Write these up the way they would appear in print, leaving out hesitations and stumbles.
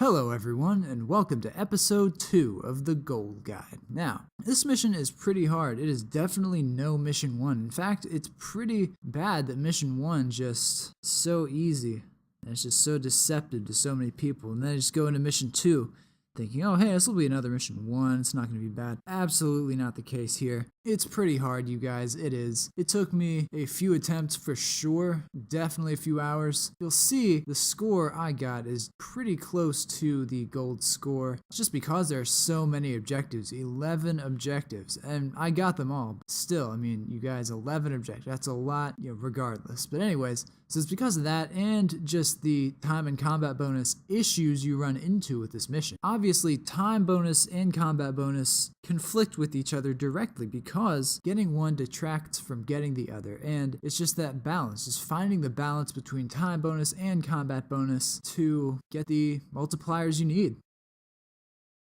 Hello everyone, and welcome to episode 2 of the Gold Guide. Now, this mission is pretty hard. It is definitely no mission 1. In fact, it's pretty bad that mission 1 just so easy. And it's just so deceptive to so many people. And then I just go into mission 2 thinking, oh hey, this will be another mission 1, it's not going to be bad. Absolutely not the case here. It's pretty hard, you guys, it is. It took me a few attempts for sure, definitely a few hours. You'll see the score I got is pretty close to the gold score, just because there are so many objectives, 11 objectives, and I got them all. Still, I mean, you guys, 11 objectives, that's a lot, regardless. But anyways, so it's because of that and just the time and combat bonus issues you run into with this mission. Obviously, time bonus and combat bonus conflict with each other directly because getting one detracts from getting the other, and it's just that balance, just finding the balance between time bonus and combat bonus to get the multipliers you need.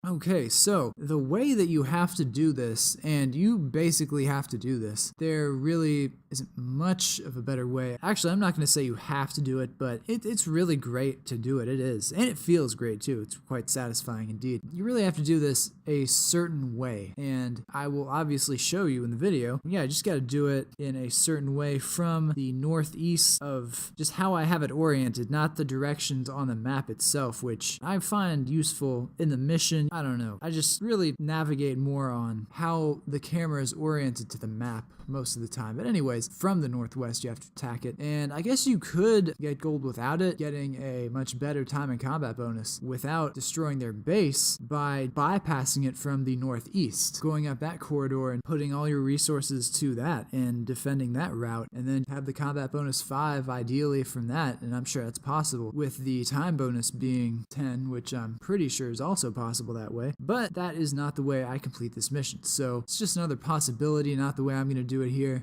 Okay, so the way that you have to do this, and you basically have to do this, there really isn't much of a better way. Actually, I'm not going to say you have to do it, but it's really great to do it. It is. And it feels great too. It's quite satisfying indeed. You really have to do this a certain way, and I will obviously show you in the video. Yeah, I just got to do it in a certain way from the northeast of just how I have it oriented, not the directions on the map itself, which I find useful in the mission. I don't know. I just really navigate more on how the camera is oriented to the map most of the time. But anyways, from the northwest you have to attack it. And I guess you could get gold without it, getting a much better time and combat bonus without destroying their base by bypassing it from the northeast, going up that corridor and putting all your resources to that and defending that route, and then have the combat bonus 5 ideally from that, and I'm sure that's possible, with the time bonus being 10, which I'm pretty sure is also possible that way. But that is not the way I complete this mission, so it's just another possibility, not the way I'm going to do it here.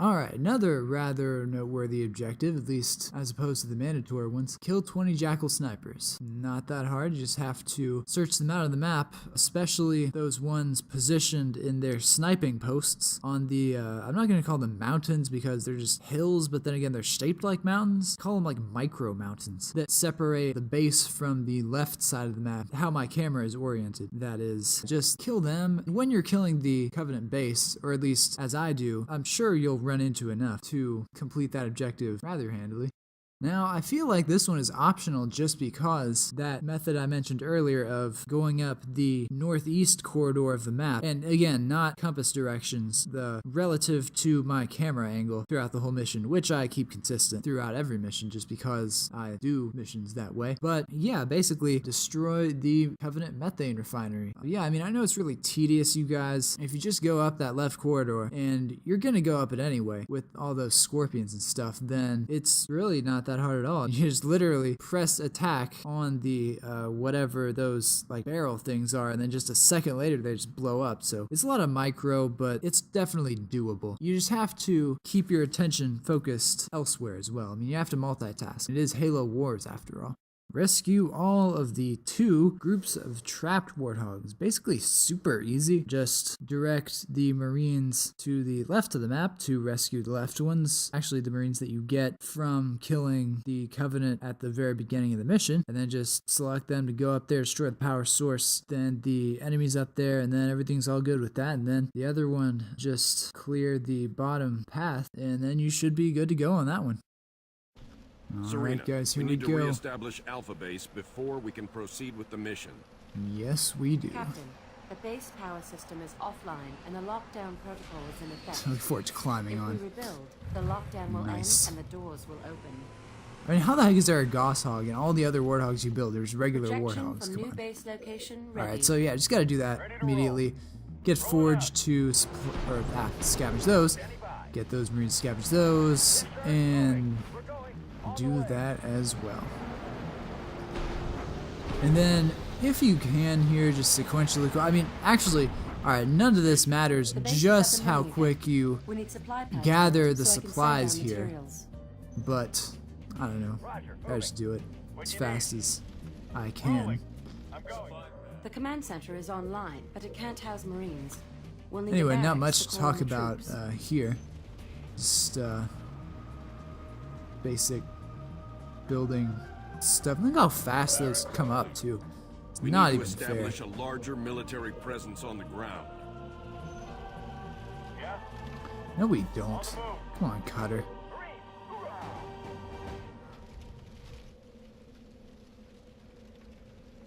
Alright, another rather noteworthy objective, at least as opposed to the mandatory ones, kill 20 jackal snipers. Not that hard, you just have to search them out on the map, especially those ones positioned in their sniping posts on the, I'm not going to call them mountains because they're just hills, but then again they're shaped like mountains. Call them like micro mountains that separate the base from the left side of the map, how my camera is oriented. That is, just kill them. When you're killing the Covenant base, or at least as I do, I'm sure you'll run into enough to complete that objective rather handily. Now, I feel like this one is optional just because that method I mentioned earlier of going up the northeast corridor of the map, and again, not compass directions, the relative to my camera angle throughout the whole mission, which I keep consistent throughout every mission just because I do missions that way. But yeah, basically destroy the Covenant methane refinery. Yeah, I mean, I know it's really tedious, you guys. If you just go up that left corridor, and you're gonna go up it anyway with all those scorpions and stuff, then it's really not that hard at all. You just literally press attack on the whatever those like barrel things are, and then just a second later they just blow up. So it's a lot of micro, but it's definitely doable. You just have to keep your attention focused elsewhere as well. I mean, you have to multitask. It is Halo Wars after all. Rescue all of the 2 groups of trapped warthogs. Basically super easy. Just direct the Marines to the left of the map to rescue the left ones. Actually, the Marines that you get from killing the Covenant at the very beginning of the mission. And then just select them to go up there, destroy the power source. Then the enemies up there, and then everything's all good with that. And then the other one, just clear the bottom path. And then you should be good to go on that one. Alright guys, here we go. We need to re-establish Alpha Base before we can proceed with the mission. Yes, we do. Captain, the base power system is offline and the lockdown protocol is in effect. Look forward to climbing on. If we rebuild, the lockdown will end and the doors will open. I mean, how the heck is there a Gosshog and all the other warthogs you build? There's regular warthogs. From Come new on. Base location ready. Alright, so yeah, just gotta do that immediately. Get Forge to scavenge those. Get those Marines to scavenge those. And do that as well. And then, if you can here, just sequentially, I mean, actually, alright, none of this matters, just how quick you gather the supplies here. But, I don't know, I just do it as fast as I can. The command center is online, but it can't house Marines. We'll need Anyway, not much to talk about here. Just, basic building stuff. Look how fast those come up too. It's We not need to even fair. establish a larger military presence on the ground. No, we don't. Come on, Cutter.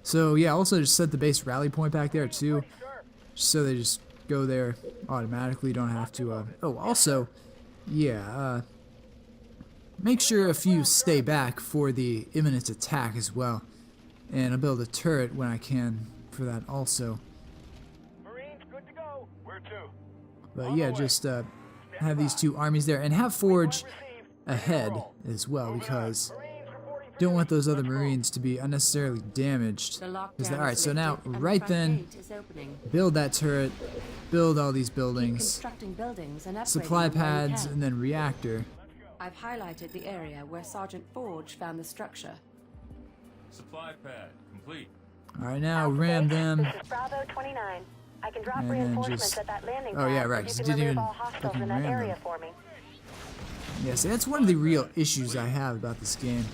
So yeah, also just set the base rally point back there too, just so they just go there automatically. Don't have to. Oh, also, yeah. Make sure a few stay back for the imminent attack as well, and I'll build a turret when I can for that also. Marines, good to go. Where to? But yeah, just have these two armies there and have Forge ahead as well, because don't want those other Marines to be unnecessarily damaged. The lockdown Alright, is so now lifted and the right front then, gate is opening. build that turret, build all these Keep buildings, constructing buildings and upgrading supply them where you pads, can. and then reactor. I've highlighted the area where Sergeant Forge found the structure. Supply pad complete. Alright, now ram them. This is Bravo 29. I can drop And then reinforcements just- at that landing oh, yeah, pad, right, but 'cause you it can didn't remove even all hostiles fucking in that ram area them. for me. Yeah, see, that's one of the real issues I have about this game.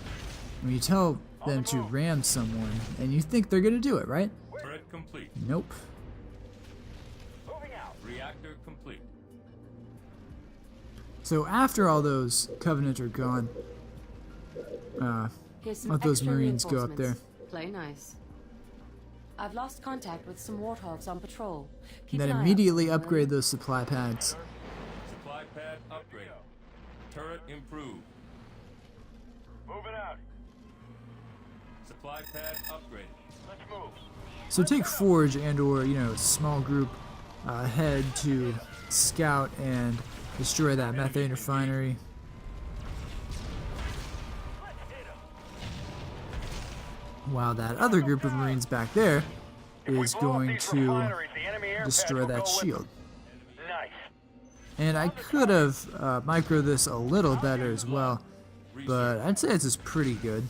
When you tell them to ram someone, and you think they're gonna do it, right? Turret complete. Nope. Moving out. Reactor complete. So after all those Covenant are gone, Here's some let those extra Marines go up there. reinforcements. Play nice. I've lost contact with some warthogs on patrol. Keep And then an eye out immediately for them, will upgrade you? those supply pads. Supply pad upgrade. Turret improved. Moving out. Supply pad upgraded. Let's move. So take Forge and or, you know, a small group ahead to scout and destroy that methane refinery. While that other group of Marines back there is going to destroy that shield. Nice. And I could have micro this a little better as well, but I'd say it's pretty good.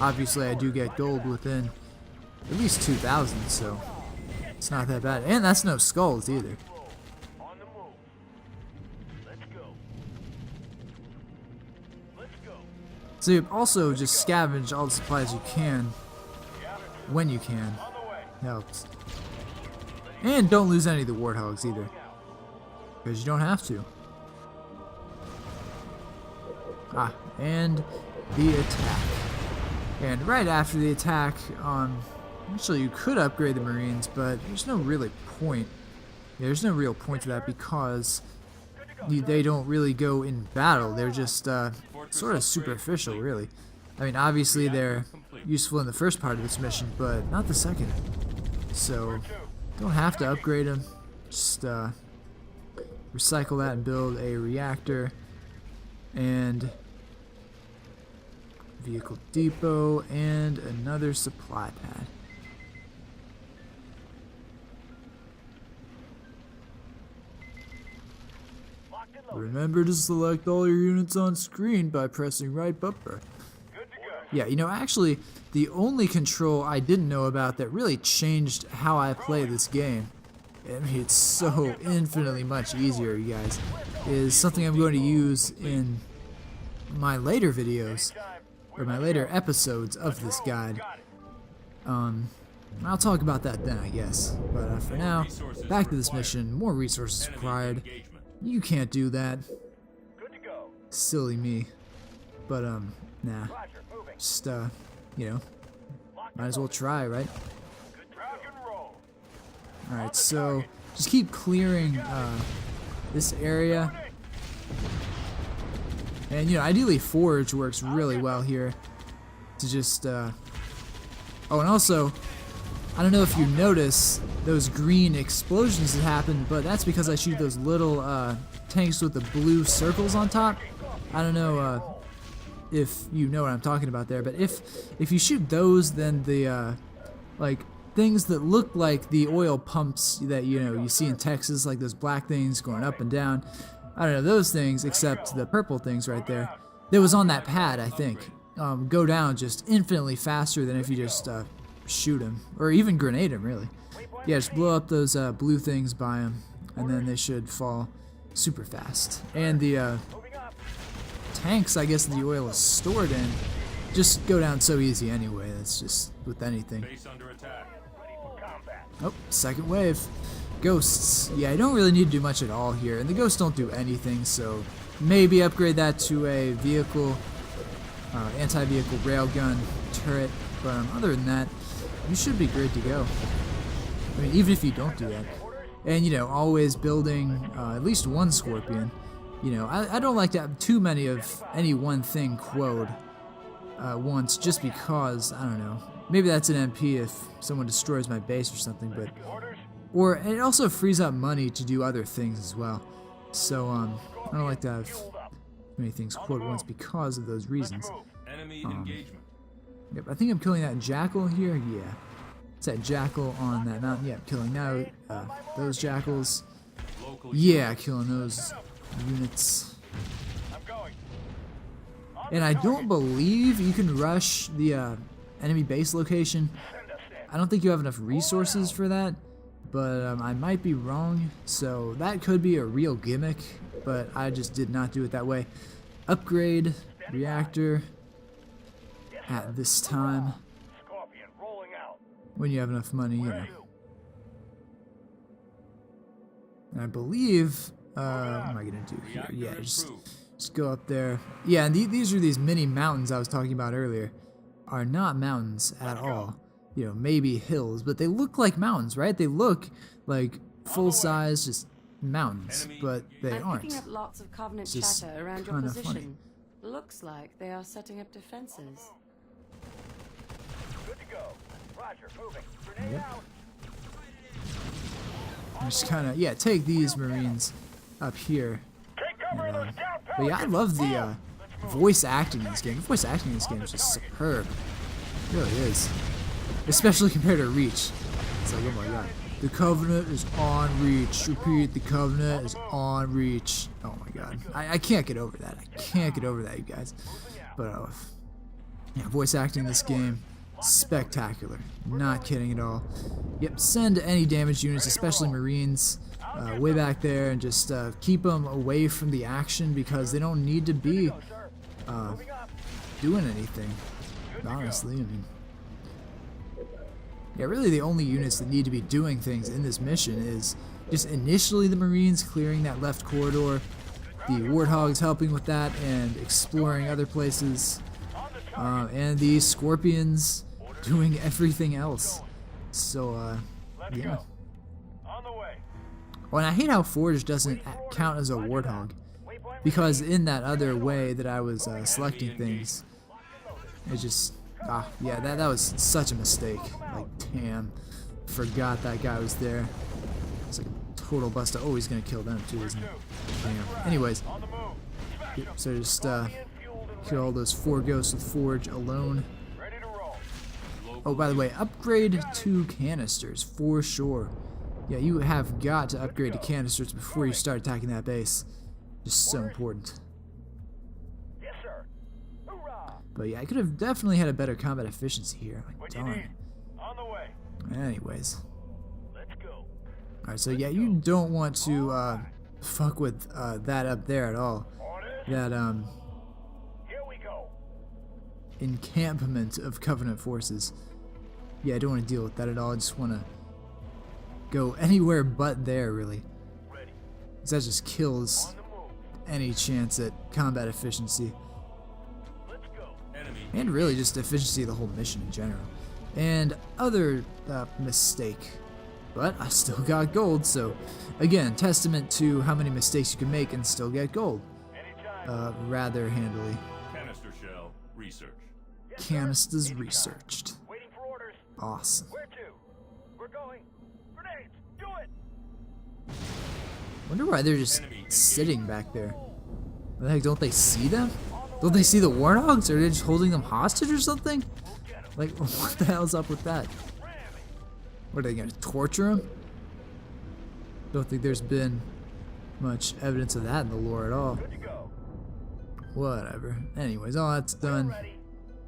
Obviously, I do get gold within at least 2,000, so it's not that bad. And that's no skulls either. On the move. Let's go. Let's go. So you also just scavenge all the supplies you can when you can. On the way. Helps. And don't lose any of the warthogs either, because you don't have to. Ah, and the attack. And right after the attack, actually you could upgrade the Marines, but there's no really point. Yeah, there's no real point to that because they don't really go in battle. They're just sort of superficial, really. I mean, obviously they're useful in the first part of this mission, but not the second. So don't have to upgrade them. Just recycle that and build a reactor and vehicle depot and another supply pad. Locked and loaded. Remember to select all your units on screen by pressing right bumper. Good to go. Yeah, you know, actually, the only control I didn't know about that really changed how I play this game, I mean, it's so infinitely much easier, you guys, is something I'm going to use in my later videos, or my later episodes of this guide. I'll talk about that then, I guess. But for now, back to this mission. More resources required. Engagement. You can't do that. Good to go. Silly me. But, nah. Roger. Moving. Just, you know, might as well try, right? Good rock and roll. Alright, so just keep clearing this area. And, you know, ideally Forge works really well here to just, oh, and also, I don't know if you notice those green explosions that happen, but that's because I shoot those little tanks with the blue circles on top. I don't know if you know what I'm talking about there, but if you shoot those, then the like things that look like the oil pumps that you see in Texas, like those black things going up and down, I don't know, those things, except the purple things right there, that was on that pad, I think, go down just infinitely faster than if you just shoot them, or even grenade them, really. Yeah, just blow up those blue things by them, and then they should fall super fast. And the tanks, I guess the oil is stored in, just go down so easy anyway. That's just with anything. Base under attack. Oh, second wave. Ghosts. Yeah, I don't really need to do much at all here, and the ghosts don't do anything, so maybe upgrade that to a vehicle, anti-vehicle railgun turret, but other than that, you should be great to go. I mean, even if you don't do that. And, you know, always building at least one Scorpion. You know, I don't like to have too many of any one thing quoed once, just because, I don't know, maybe that's an MP if someone destroys my base or something, but, or it also frees up money to do other things as well. So, I don't like to have many things quoted once because of those reasons. Enemy engagement. Yep, I think I'm killing that Jackal here, yeah. It's that Jackal on that mountain, yeah, killing that, those Jackals. Local Yeah, killing those units. I'm going. And I don't believe you can rush the enemy base location. I don't think you have enough resources for that, but I might be wrong. So that could be a real gimmick, but I just did not do it that way. Upgrade reactor at this time Scorpion rolling out. when you have enough money, you know. And I believe, what am I gonna do here? reactor Yeah, improved. just go up there. Yeah, and these are these mini mountains I was talking about earlier. Are not mountains at all. You know, maybe hills, but they look like mountains, right? They look like full-size, just mountains, but they I'm aren't. picking up lots of Covenant It's just chatter around your kinda position. funny. Looks like they are setting up defenses. Good to go. Roger, moving. Grenade out. Just kind of, yeah, take these Marines up here. Take cover of those down But yeah, I love the voice acting in this game. The voice acting in this game is just superb. It really is. Especially compared to Reach. It's like, oh my god. The Covenant is on Reach. Repeat, the Covenant is on Reach. Oh my god. I can't get over that. I can't get over that, you guys. But, yeah, voice acting in this game, spectacular. Not kidding at all. Yep, send any damaged units, especially Marines, way back there, and just keep them away from the action because they don't need to be doing anything. Honestly, I mean, yeah, really the only units that need to be doing things in this mission is just initially the Marines clearing that left corridor, the Warthogs helping with that and exploring other places, and the Scorpions doing everything else. So, yeah. On the way. Oh, and I hate how Forge doesn't count as a Warthog, because in that other way that I was selecting things, it just, yeah, that was such a mistake. Like, damn, forgot that guy was there. It's like a total bust. Oh, he's gonna kill them too, isn't he? Damn. Anyways, On the move. so just kill all those 4 ghosts with Forge alone. Ready to roll. Oh, by the way, upgrade to canisters for sure. Yeah, you have got to upgrade to canisters before you start attacking that base. Just so important. Yes, sir. Hoorah. But yeah, I could have definitely had a better combat efficiency here. Like, What you darn. need? On the way. Anyways. Let's go. Alright, so yeah, you don't want to fuck with that up there at all. Orders. That Here we go. encampment of Covenant forces. Yeah, I don't want to deal with that at all. I just want to go anywhere but there, really. Ready. 'Cause that just kills On the move. any chance at combat efficiency. Let's go. Enemy. And really just efficiency of the whole mission in general. And other mistake. But I still got gold, so again, testament to how many mistakes you can make and still get gold. Anytime. Rather handily. Canister shell. Research. Canisters researched. Waiting for orders. Awesome. Where to? We're going. Grenades. Do it. Wonder why they're just sitting back there. What the heck, don't they see them? Don't they see the Warthogs? Or are they just holding them hostage or something? Like, what the hell's up with that? What, are they gonna torture them? Don't think there's been much evidence of that in the lore at all. Good to go. Whatever. Anyways, all that's done.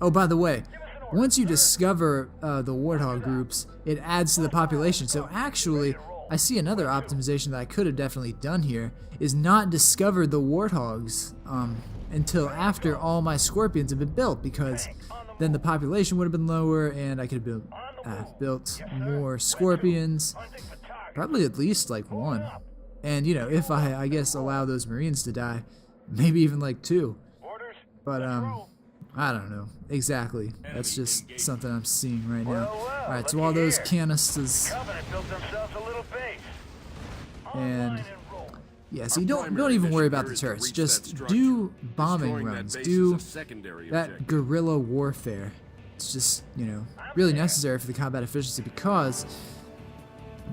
Oh, by the way, once you discover the Warthog groups, it adds to the population. So actually, I see another optimization that I could have definitely done here, is not discover the Warthogs until after all my Scorpions have been built, because then the population would have been lower and I could have built more Scorpions, probably at least like one. And you know, if I guess allow those Marines to die, maybe even like 2. Orders. But I don't know exactly. That's just something I'm seeing right now. All right, so all those canisters Covenant built themselves a little base. and Online and roll. yeah, so you Our don't primary even worry mission about here the is to turrets. reach Just that structure. do bombing Destroying that runs. base Do is a secondary that objective. guerrilla warfare. It's just, you know, really necessary for the combat efficiency, because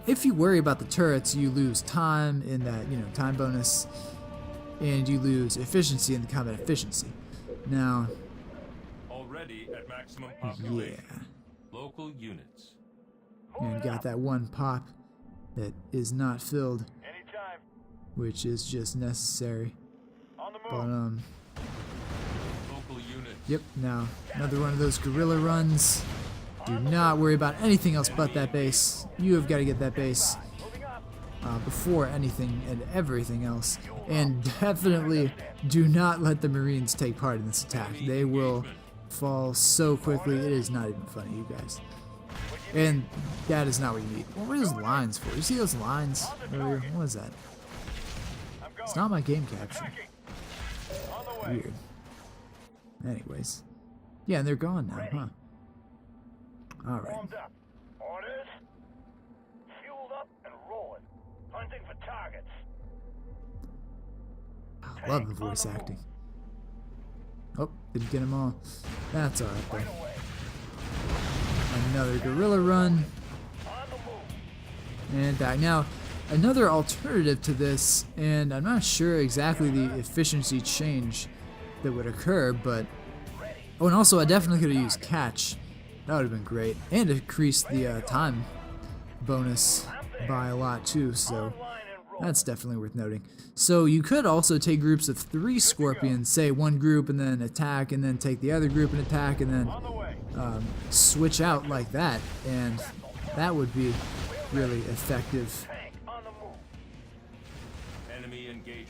if you worry about the turrets, you lose time in that, you know, time bonus, and you lose efficiency in the combat efficiency. Now, Already at maximum yeah, population. Local units. and got that one pop that is not filled, Anytime. which is just necessary. On the But move. Local units. yep, now another one of those guerrilla runs. Do not worry about anything else but that base. You have got to get that base Moving up. before anything and everything else. And definitely do not let the Marines take part in this attack. They will fall so quickly. It is not even funny, you guys. And that is not what you need. What were those lines for? You see those lines earlier? What was that? I'm going. It's not my game capture. Tracking. On the way. Weird. Anyways. Yeah, and they're gone now, huh? Alright. Warmed up. Orders. Fueled up and rolling. Hunting for targets. I love the voice acting. Oh, didn't get them all. That's alright though. Away. Another guerrilla run. On the move. And back. Now, another alternative to this, and I'm not sure exactly the efficiency change that would occur, but... Oh, and also I definitely could have used catch. That would have been great. And increased the time bonus by a lot too, so Line and roll. that's definitely worth noting. So you could also take groups of 3 Scorpions, say one group and then attack, and then take the other group and attack, and then On the way. switch out like that, and that would be really effective. Tank on the move. Enemy engagement.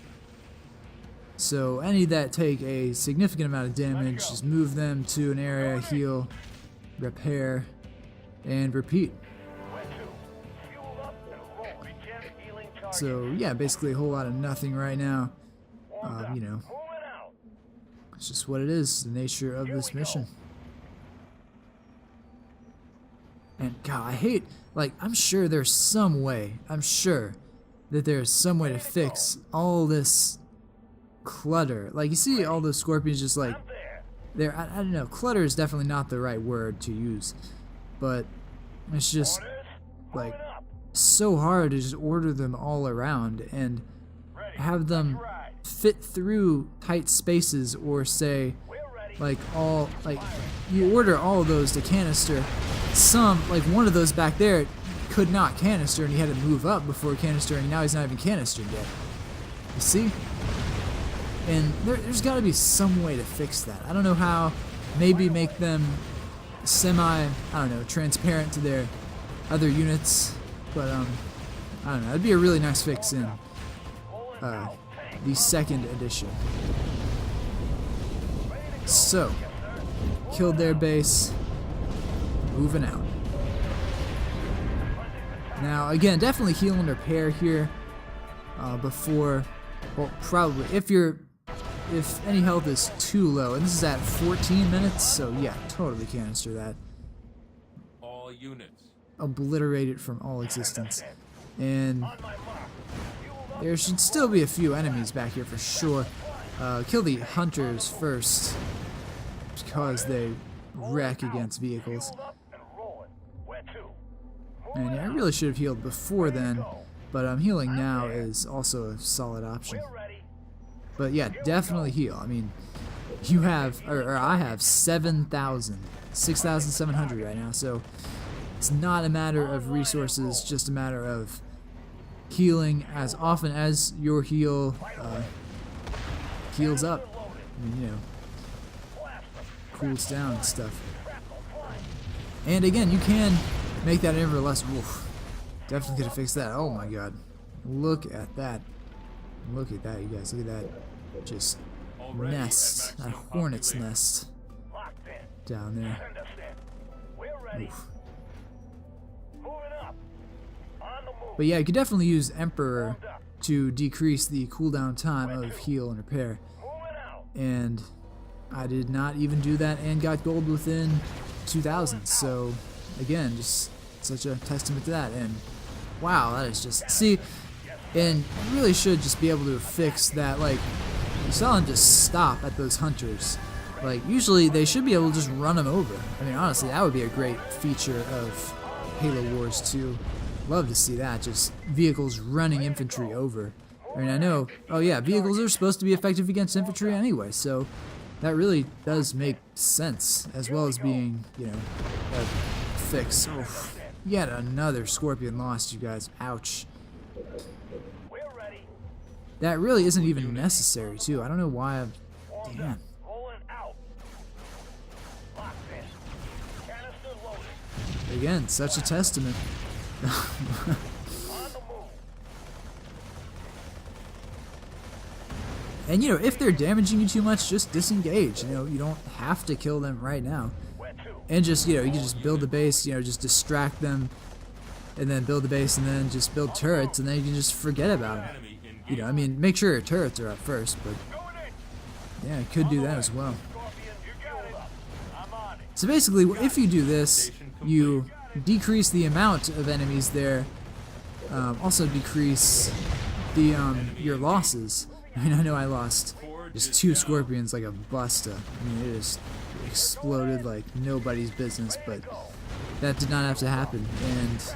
So any that take a significant amount of damage, just move them to an area, heal, repair, and repeat. Where to? Fueled up and roll. Regen healing target. So yeah, basically a whole lot of nothing right now. Warmed up. You know, Moving out. it's just what it is, the nature of this mission. And God, I hate, like, I'm sure there's some way, I'm sure that there's some way to fix all this clutter. Like, you see all those Scorpions just like, There. I don't know, clutter is definitely not the right word to use, but it's just Orders. like Moving up. so hard to just order them all around and Ready. have them Let's ride. fit through tight spaces, or say We're ready. like all, like you order all of those to canister. Some, like one of those back there could not canister and he had to move up before canistering, and now he's not even canistered yet. You see? And there's got to be some way to fix that. I don't know how. Maybe make them I don't know, transparent to their other units. But I don't know. That'd be a really nice fix in the 2nd edition. So, killed their base. Moving out. Now again, definitely heal and repair here before. Well, probably if any health is too low, and this is at 14 minutes, so yeah, totally canister that. All units. Obliterate it from all existence. And there should still be a few enemies back here for sure. Kill the hunters first, because they wreck against vehicles. Fueled up and rolling. Where to? And yeah, I really should have healed before then, but healing now is also a solid option. We're ready. But yeah, definitely heal. I mean, you have, or I have 6,700 right now, so it's not a matter of resources, just a matter of healing as often as your heal heals up. I mean, you know, cools down and stuff. And again, you can make that interval less. Oof, definitely could have fixed that. Oh my god. Look at that. Look at that, you guys. Look at that. Just Already at nest, that maximum hornet's population. nest Locked in. down there. Send us in. We're ready. Oof. Moving up. On the move. But yeah, you could definitely use Emperor to decrease the cooldown time of heal and repair. Moving out. And I did not even do that and got gold within 2,000. So again, just such a testament to that. And wow, that is just, see, and you really should just be able to fix that. Like, you saw them just stop at those hunters. Like, usually they should be able to just run them over. I mean, honestly, that would be a great feature of Halo Wars 2. Love to see that, just vehicles running infantry over. I mean, I know, oh yeah, vehicles are supposed to be effective against infantry anyway, so that really does make sense, as well as being, you know, a fix. Oh, yet another Scorpion lost, you guys. Ouch. We're ready. That really isn't even necessary, too. I don't know why I'm... Damn. Rolling out. Locked in. Canister loaded. Again, such a testament. On the move. And, you know, if they're damaging you too much, just disengage. You know, you don't have to kill them right now. Where to? And just, you know, you can just build the base, you know, just distract them, and then build the base, and then just build turrets, and then you can just forget about them. Enemy engaged. You know, I mean, make sure your turrets are up first, but Going in. yeah, you could do that as well. Scorpion, you got it. I'm on it. So basically, if you do this, you decrease the amount of enemies there, also decrease the your losses. I mean, I know I lost just 2 Scorpions like a busta. I mean, it just exploded like nobody's business, but that did not have to happen, and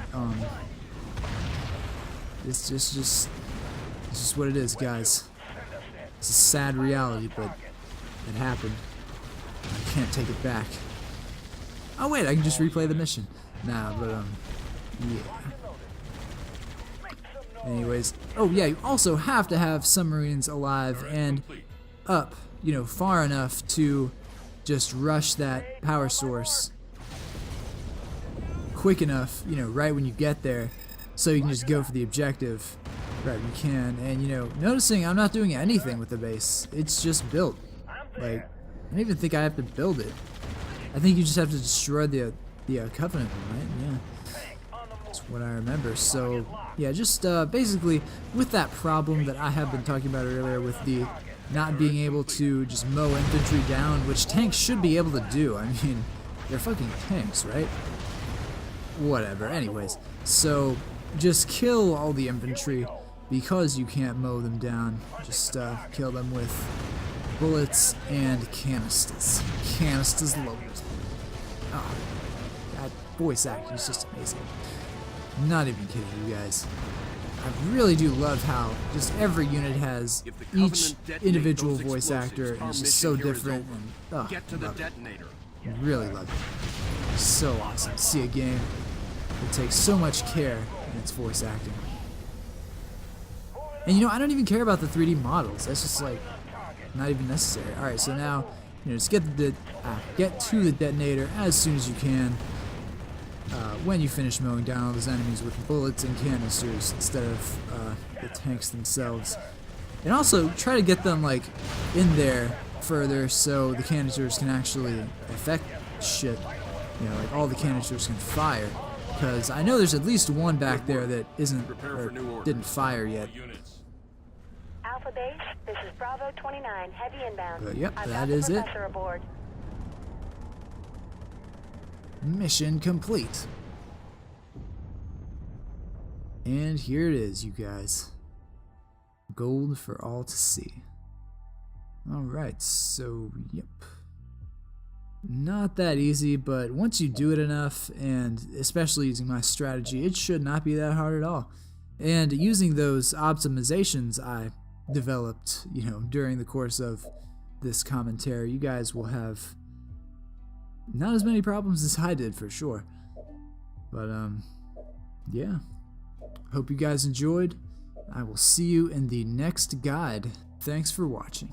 it's just what it is, guys. It's a sad reality, but it happened. I can't take it back. Oh wait, I can just replay the mission. Nah, but yeah. Anyways, oh yeah, you also have to have submarines alive and up, you know, far enough to just rush that power source quick enough, you know, right when you get there, so you can just go for the objective right when you can. And you know, noticing I'm not doing anything with the base, it's just built. Like, I don't even think I have to build it. I think you just have to destroy the Covenant, right? Yeah. That's what I remember. So, yeah, just basically with that problem that I have been talking about earlier with the not being able to just mow infantry down, which tanks should be able to do. I mean, they're fucking tanks, right? Whatever. Anyways, so just kill all the infantry because you can't mow them down. Just kill them with bullets and canisters. Canisters loaded. Oh, that voice acting is just amazing. Not even kidding you guys. I really do love how just every unit has If the each Covenant detonate individual those voice explosives, actor, and our it's just mission so here is different. over. And, oh, Get to the love it. detonator. Really love it. So awesome to see a game that takes so much care in its voice acting. And you know, I don't even care about the 3D models. That's just like not even necessary. All right, so now, you know, just get to the detonator as soon as you can. When you finish mowing down all those enemies with bullets and canisters instead of the tanks themselves, and also try to get them like in there further so the canisters can actually affect shit. You know, like all the canisters can fire. Because I know there's at least one back there that isn't or didn't fire yet. Units. Alpha Base, this is Bravo 29, heavy inbound. But yep, I've that got the is it. professor aboard. Mission complete. And here it is, you guys. Gold for all to see. Alright, so, yep. Not that easy, but once you do it enough, and especially using my strategy, it should not be that hard at all. And using those optimizations I developed, you know, during the course of this commentary, you guys will have not as many problems as I did, for sure. But, yeah. Hope you guys enjoyed. I will see you in the next guide. Thanks for watching.